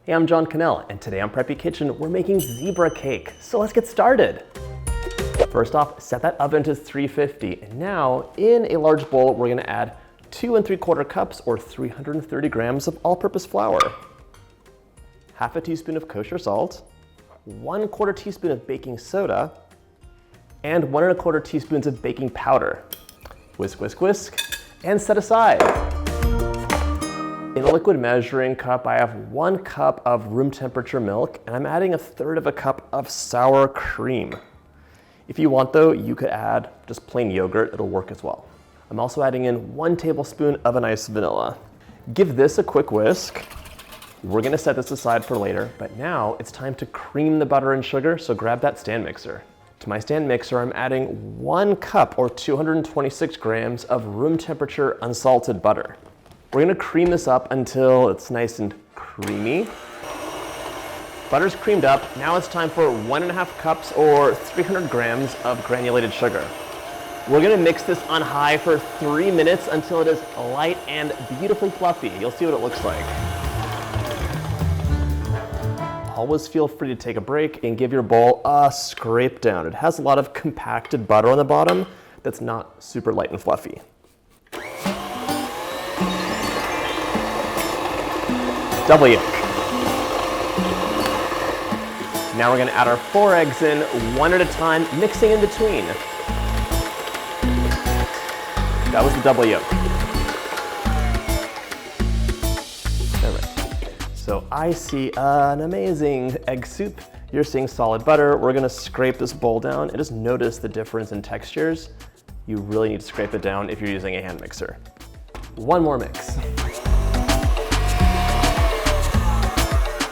Hey, I'm John Cannell, and today on Preppy Kitchen, we're making zebra cake. So let's get started. First off, set that oven to 350. And now, in a large bowl, we're gonna add 2 3/4 cups or 330 grams of all-purpose flour, half a teaspoon of kosher salt, 1/4 teaspoon of baking soda, and 1 1/4 teaspoons of baking powder. Whisk, whisk, whisk, and set aside. In a liquid measuring cup, I have 1 cup of room temperature milk, and I'm adding 1/3 cup of sour cream. If you want though, you could add just plain yogurt, it'll work as well. I'm also adding in 1 tablespoon of an iced vanilla. Give this a quick whisk. We're gonna set this aside for later, but now it's time to cream the butter and sugar, so grab that stand mixer. To my stand mixer, I'm adding 1 cup or 226 grams of room temperature unsalted butter. We're gonna cream this up until it's nice and creamy. Butter's creamed up. Now it's time for 1.5 cups or 300 grams of granulated sugar. We're gonna mix this on high for 3 minutes until it is light and beautifully fluffy. You'll see what it looks like. Always feel free to take a break and give your bowl a scrape down. It has a lot of compacted butter on the bottom that's not super light and fluffy. Double yolk. Now we're gonna add our 4 eggs in, 1 at a time, mixing in between. That was the double yolk. All right. So I see an amazing egg soup. You're seeing solid butter. We're gonna scrape this bowl down and just notice the difference in textures. You really need to scrape it down if you're using a hand mixer. 1 more mix.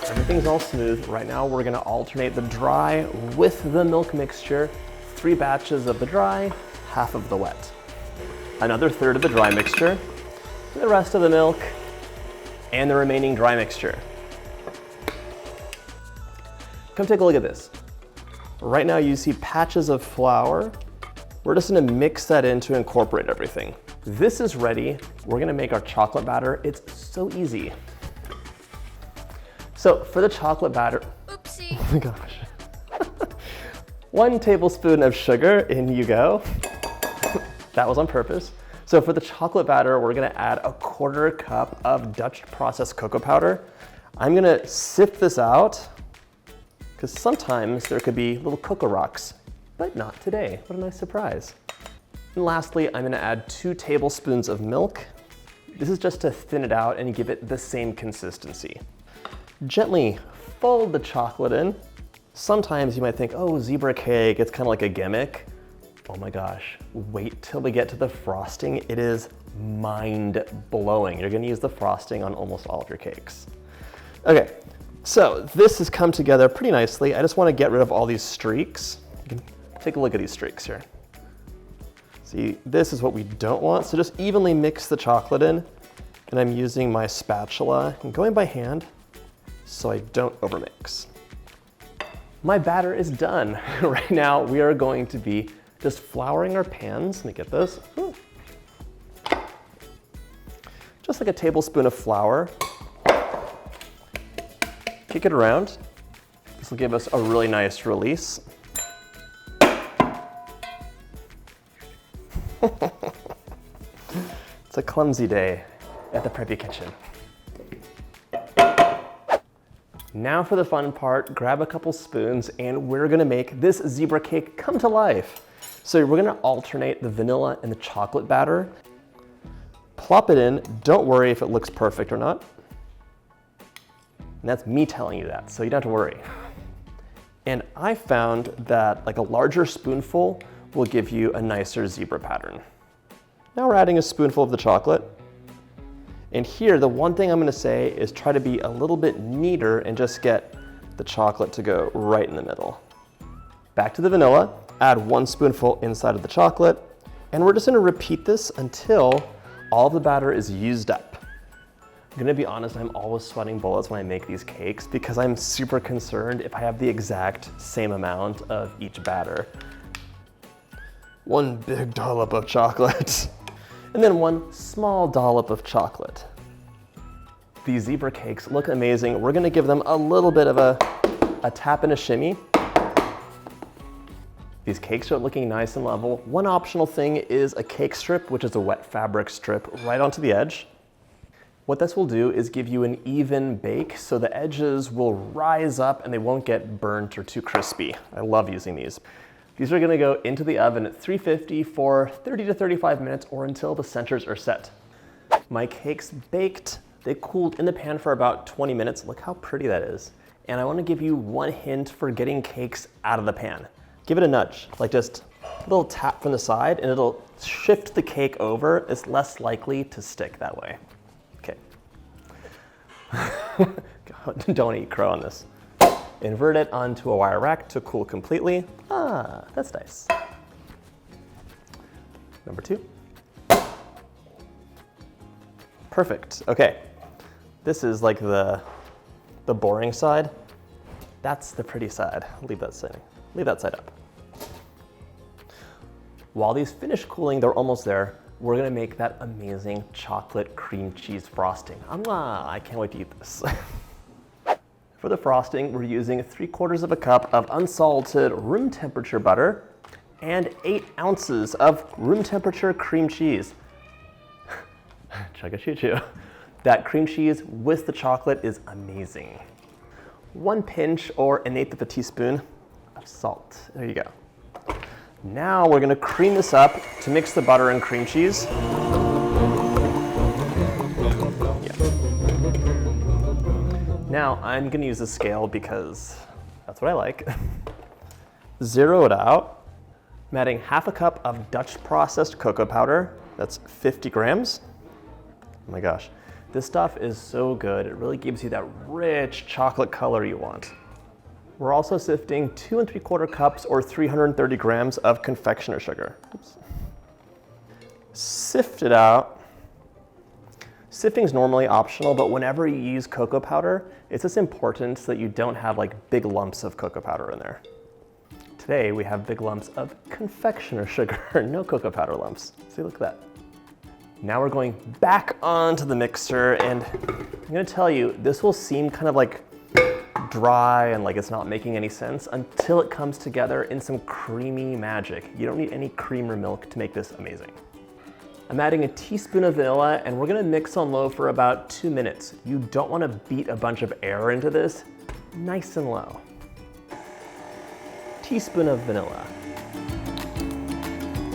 Everything's all smooth. Right now, we're gonna alternate the dry with the milk mixture. 3 batches of the dry, half of the wet. Another 1/3 of the dry mixture, the rest of the milk, and the remaining dry mixture. Come take a look at this. Right now, you see patches of flour. We're just gonna mix that in to incorporate everything. This is ready. We're gonna make our chocolate batter. It's so easy. So for the chocolate batter, oopsie. Oh my gosh. 1 tablespoon of sugar, in you go. That was on purpose. So for the chocolate batter, we're gonna add 1/4 cup of Dutch processed cocoa powder. I'm gonna sift this out, because sometimes there could be little cocoa rocks, but not today. What a nice surprise. And lastly, I'm gonna add 2 tablespoons of milk. This is just to thin it out and give it the same consistency. Gently fold the chocolate in. Sometimes you might think, oh, zebra cake, it's kind of like a gimmick. Oh my gosh, wait till we get to the frosting. It is mind-blowing. You're gonna use the frosting on almost all of your cakes. Okay, so this has come together pretty nicely. I just wanna get rid of all these streaks. You can take a look at these streaks here. See, this is what we don't want. So just evenly mix the chocolate in. And I'm using my spatula and going by hand, so I don't overmix. My batter is done. Right now, we are going to be just flouring our pans. Let me get this. Ooh. Just like a tablespoon of flour. Kick it around. This will give us a really nice release. It's a clumsy day at the Preppy Kitchen. Now for the fun part, grab a couple spoons and we're gonna make this zebra cake come to life. So we're gonna alternate the vanilla and the chocolate batter. Plop it in, don't worry if it looks perfect or not. And that's me telling you that, so you don't have to worry. And I found that like a larger spoonful will give you a nicer zebra pattern. Now we're adding a spoonful of the chocolate. And here, the one thing I'm gonna say is try to be a little bit neater and just get the chocolate to go right in the middle. Back to the vanilla, add 1 spoonful inside of the chocolate, and we're just gonna repeat this until all of the batter is used up. I'm gonna be honest, I'm always sweating bullets when I make these cakes because I'm super concerned if I have the exact same amount of each batter. 1 big dollop of chocolate. And then 1 small dollop of chocolate. These zebra cakes look amazing. We're gonna give them a little bit of a tap and a shimmy. These cakes are looking nice and level. One optional thing is a cake strip, which is a wet fabric strip right onto the edge. What this will do is give you an even bake, so the edges will rise up and they won't get burnt or too crispy. I love using these. These are gonna go into the oven at 350 for 30 to 35 minutes or until the centers are set. My cakes baked. They cooled in the pan for about 20 minutes. Look how pretty that is. And I wanna give you one hint for getting cakes out of the pan. Give it a nudge, like just a little tap from the side and it'll shift the cake over. It's less likely to stick that way. Okay. Don't eat crow on this. Invert it onto a wire rack to cool completely. Ah, that's nice. Number 2. Perfect, okay. This is like the boring side. That's the pretty side. Leave that side up. While these finish cooling, they're almost there. We're gonna make that amazing chocolate cream cheese frosting. I can't wait to eat this. For the frosting, we're using 3/4 cup of unsalted room temperature butter and 8 ounces of room temperature cream cheese. Chugga-choo-choo. That cream cheese with the chocolate is amazing. 1 pinch or 1/8 of a teaspoon of salt. There you go. Now we're gonna cream this up to mix the butter and cream cheese. Now I'm gonna use a scale because that's what I like. Zero it out. I'm adding 1/2 cup of Dutch processed cocoa powder. That's 50 grams. Oh my gosh, this stuff is so good. It really gives you that rich chocolate color you want. We're also sifting 2 3/4 cups or 330 grams of confectioner sugar. Oops. Sift it out. Sifting is normally optional, but whenever you use cocoa powder, it's just important so that you don't have like big lumps of cocoa powder in there. Today we have big lumps of confectioner sugar, no cocoa powder lumps. See, look at that. Now we're going back onto the mixer, and I'm gonna tell you, this will seem kind of like dry and like it's not making any sense until it comes together in some creamy magic. You don't need any cream or milk to make this amazing. I'm adding a teaspoon of vanilla, and we're gonna mix on low for about 2 minutes. You don't wanna beat a bunch of air into this, nice and low. Teaspoon of vanilla.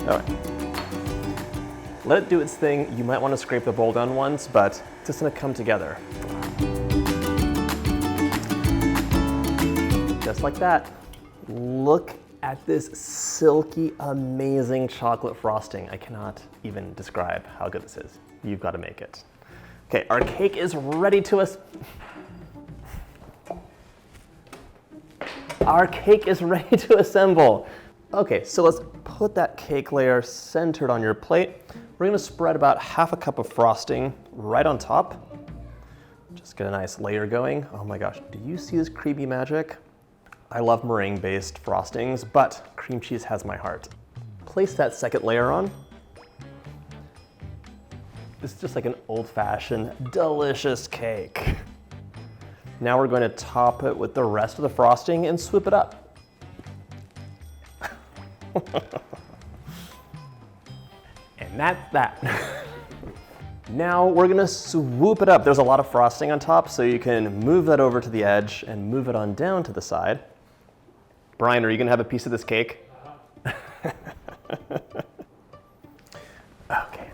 All right. Let it do its thing. You might wanna scrape the bowl down once, but it's just gonna come together. Just like that. Look at this silky, amazing chocolate frosting. I cannot even describe how good this is. You've got to make it. Okay, our cake is ready to assemble. Okay, so let's put that cake layer centered on your plate. We're gonna spread about 1/2 cup of frosting right on top. Just get a nice layer going. Oh my gosh, do you see this creamy magic? I love meringue-based frostings, but cream cheese has my heart. Place that second layer on. This is just like an old-fashioned, delicious cake. Now we're going to top it with the rest of the frosting and swoop it up. And that's that. Now we're gonna swoop it up. There's a lot of frosting on top, so you can move that over to the edge and move it on down to the side. Brian, are you gonna have a piece of this cake? Okay,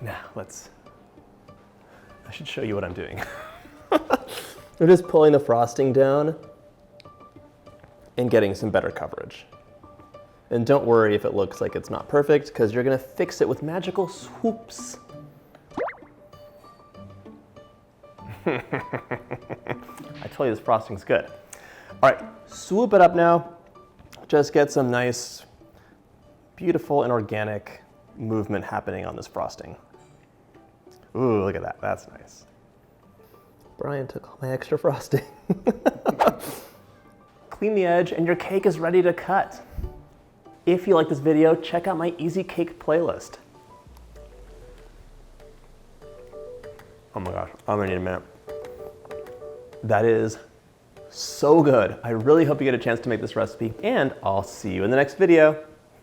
now I should show you what I'm doing. I'm just pulling the frosting down and getting some better coverage. And don't worry if it looks like it's not perfect, because you're gonna fix it with magical swoops. I told you this frosting's good. All right, swoop it up now. Just get some nice, beautiful and organic movement happening on this frosting. Ooh, look at that, that's nice. Brian took all my extra frosting. Clean the edge and your cake is ready to cut. If you like this video, check out my easy cake playlist. Oh my gosh, I'm gonna need a minute. that is so good. I really hope you get a chance to make this recipe, and I'll see you in the next video.